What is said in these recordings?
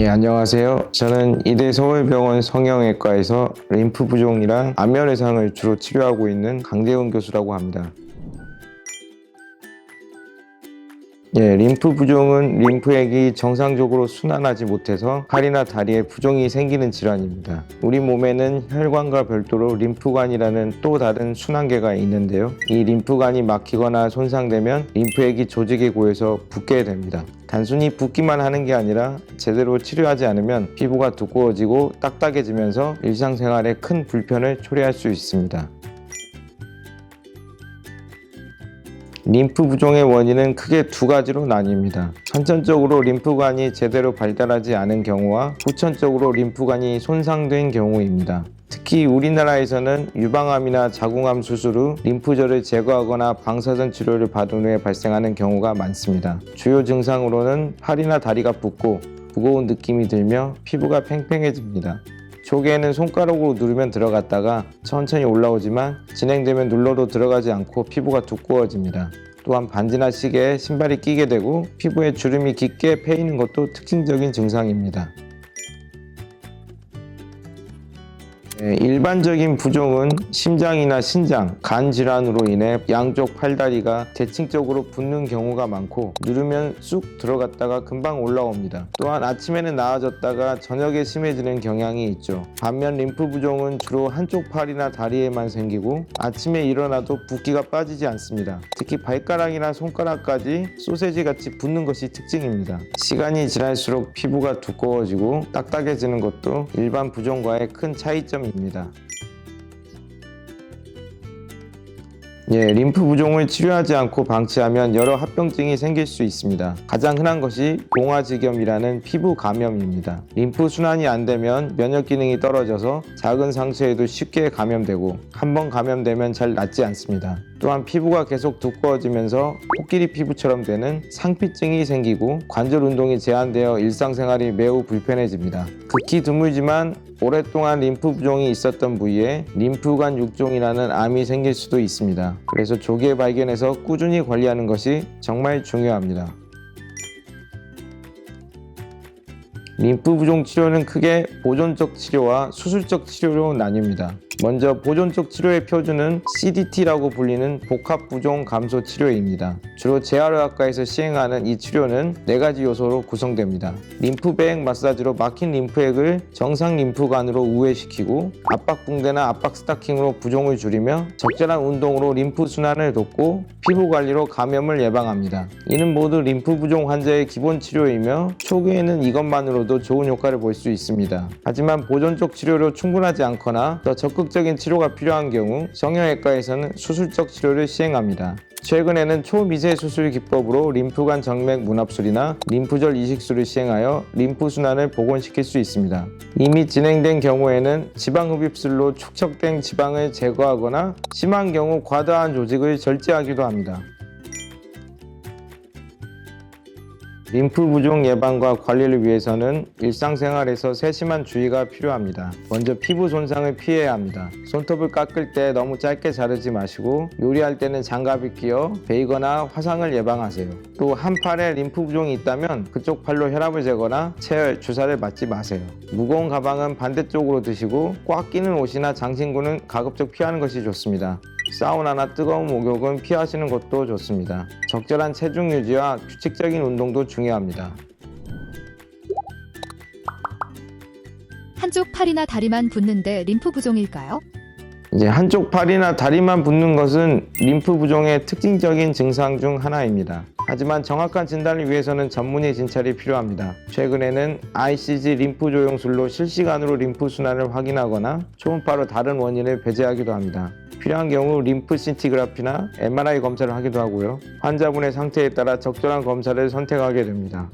예, 안녕하세요. 저는 이대 서울병원 성형외과에서 림프 부종이랑 안면외상을 주로 치료하고 있는 강재훈 교수라고 합니다. 예, 림프 부종은 림프액이 정상적으로 순환하지 못해서 팔이나 다리에 부종이 생기는 질환입니다. 우리 몸에는 혈관과 별도로 림프관이라는 또 다른 순환계가 있는데요. 이 림프관이 막히거나 손상되면 림프액이 조직에 고여서 붓게 됩니다. 단순히 붓기만 하는 게 아니라 제대로 치료하지 않으면 피부가 두꺼워지고 딱딱해지면서 일상생활에 큰 불편을 초래할 수 있습니다. 림프 부종의 원인은 크게 두 가지로 나뉩니다. 선천적으로 림프관이 제대로 발달하지 않은 경우와 후천적으로 림프관이 손상된 경우입니다. 특히 우리나라에서는 유방암이나 자궁암 수술 후 림프절을 제거하거나 방사선 치료를 받은 후에 발생하는 경우가 많습니다. 주요 증상으로는 팔이나 다리가 붓고 무거운 느낌이 들며 피부가 팽팽해집니다. 초기에는 손가락으로 누르면 들어갔다가 천천히 올라오지만 진행되면 눌러도 들어가지 않고 피부가 두꺼워집니다. 또한 반지나 시계에 신발이 끼게 되고 피부에 주름이 깊게 패이는 것도 특징적인 증상입니다. 일반적인 부종은 심장이나 신장, 간 질환으로 인해 양쪽 팔다리가 대칭적으로 붓는 경우가 많고 누르면 쑥 들어갔다가 금방 올라옵니다. 또한 아침에는 나아졌다가 저녁에 심해지는 경향이 있죠. 반면 림프 부종은 주로 한쪽 팔이나 다리에만 생기고 아침에 일어나도 붓기가 빠지지 않습니다. 특히 발가락이나 손가락까지 소세지같이 붓는 것이 특징입니다. 시간이 지날수록 피부가 두꺼워지고 딱딱해지는 것도 일반 부종과의 큰 차이점입니다. 림프 부종을 치료하지 않고 방치하면 여러 합병증이 생길 수 있습니다. 가장 흔한 것이 봉화지겸이라는 피부 감염입니다. 림프 순환이 안 되면 면역 기능이 떨어져서 작은 상처에도 쉽게 감염되고 한번 감염되면 잘 낫지 않습니다. 또한 피부가 계속 두꺼워지면서 코끼리 피부처럼 되는 상피증이 생기고 관절 운동이 제한되어 일상생활이 매우 불편해집니다. 극히 드물지만 오랫동안 림프 부종이 있었던 부위에 림프관 육종이라는 암이 생길 수도 있습니다. 그래서 조기에 발견해서 꾸준히 관리하는 것이 정말 중요합니다. 림프 부종 치료는 크게 보존적 치료와 수술적 치료로 나뉩니다. 먼저 보존적 치료의 표준은 CDT라고 불리는 복합 부종 감소 치료입니다. 주로 재활의학과에서 시행하는 이 치료는 4가지 요소로 구성됩니다. 림프배액 마사지로 막힌 림프액을 정상 림프관으로 우회시키고 압박 붕대나 압박 스타킹으로 부종을 줄이며 적절한 운동으로 림프 순환을 돕고 피부 관리로 감염을 예방합니다. 이는 모두 림프 부종 환자의 기본 치료이며 초기에는 이것만으로도 좋은 효과를 볼 수 있습니다. 하지만 보존적 치료로 충분하지 않거나 더 적극적인 치료가 필요한 경우 성형외과에서는 수술적 치료를 시행합니다. 최근에는 초미세 수술 기법으로 림프관 정맥 문합술이나 림프절 이식술을 시행하여 림프 순환을 복원시킬 수 있습니다. 이미 진행된 경우에는 지방흡입술로 축적된 지방을 제거하거나 심한 경우 과다한 조직을 절제하기도 합니다. 림프 부종 예방과 관리를 위해서는 일상생활에서 세심한 주의가 필요합니다. 먼저 피부 손상을 피해야 합니다. 손톱을 깎을 때 너무 짧게 자르지 마시고 요리할 때는 장갑을 끼어 베이거나 화상을 예방하세요. 또 한 팔에 림프 부종이 있다면 그쪽 팔로 혈압을 재거나 체열, 주사를 맞지 마세요. 무거운 가방은 반대쪽으로 드시고 꽉 끼는 옷이나 장신구는 가급적 피하는 것이 좋습니다. 사우나나 뜨거운 목욕은 피하시는 것도 좋습니다. 적절한 체중 유지와 규칙적인 운동도 중요합니다. 한쪽 팔이나 다리만 붓는데 림프 부종일까요? 한쪽 팔이나 다리만 붓는 것은 림프 부종의 특징적인 증상 중 하나입니다. 하지만 정확한 진단을 위해서는 전문의 진찰이 필요합니다. 최근에는 ICG 림프 조영술로 실시간으로 림프 순환을 확인하거나 초음파로 다른 원인을 배제하기도 합니다. 필요한 경우 림프 신티그래피나 MRI 검사를 하기도 하고요. 환자분의 상태에 따라 적절한 검사를 선택하게 됩니다.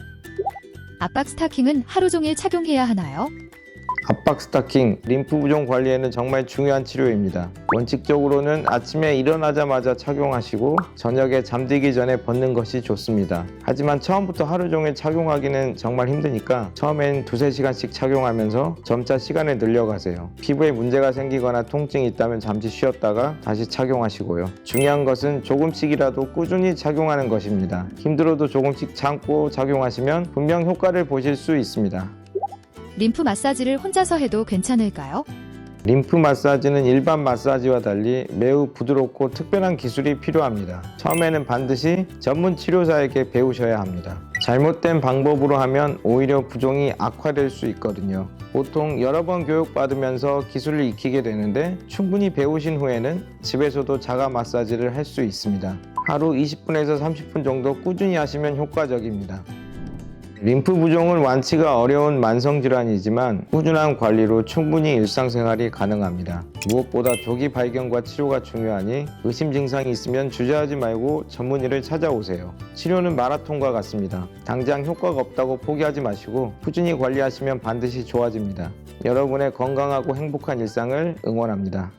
압박 스타킹은 하루 종일 착용해야 하나요? 압박 스타킹, 림프 부종 관리에는 정말 중요한 치료입니다. 원칙적으로는 아침에 일어나자마자 착용하시고 저녁에 잠들기 전에 벗는 것이 좋습니다. 하지만 처음부터 하루 종일 착용하기는 정말 힘드니까 처음엔 2-3시간씩 착용하면서 점차 시간을 늘려가세요. 피부에 문제가 생기거나 통증이 있다면 잠시 쉬었다가 다시 착용하시고요. 중요한 것은 조금씩이라도 꾸준히 착용하는 것입니다. 힘들어도 조금씩 참고 착용하시면 분명 효과를 보실 수 있습니다. 림프 마사지를 혼자서 해도 괜찮을까요? 림프 마사지는 일반 마사지와 달리 매우 부드럽고 특별한 기술이 필요합니다. 처음에는 반드시 전문 치료사에게 배우셔야 합니다. 잘못된 방법으로 하면 오히려 부종이 악화될 수 있거든요. 보통 여러 번 교육받으면서 기술을 익히게 되는데 충분히 배우신 후에는 집에서도 자가 마사지를 할 수 있습니다. 하루 20분에서 30분 정도 꾸준히 하시면 효과적입니다. 림프 부종은 완치가 어려운 만성질환이지만 꾸준한 관리로 충분히 일상생활이 가능합니다. 무엇보다 조기 발견과 치료가 중요하니 의심 증상이 있으면 주저하지 말고 전문의를 찾아오세요. 치료는 마라톤과 같습니다. 당장 효과가 없다고 포기하지 마시고 꾸준히 관리하시면 반드시 좋아집니다. 여러분의 건강하고 행복한 일상을 응원합니다.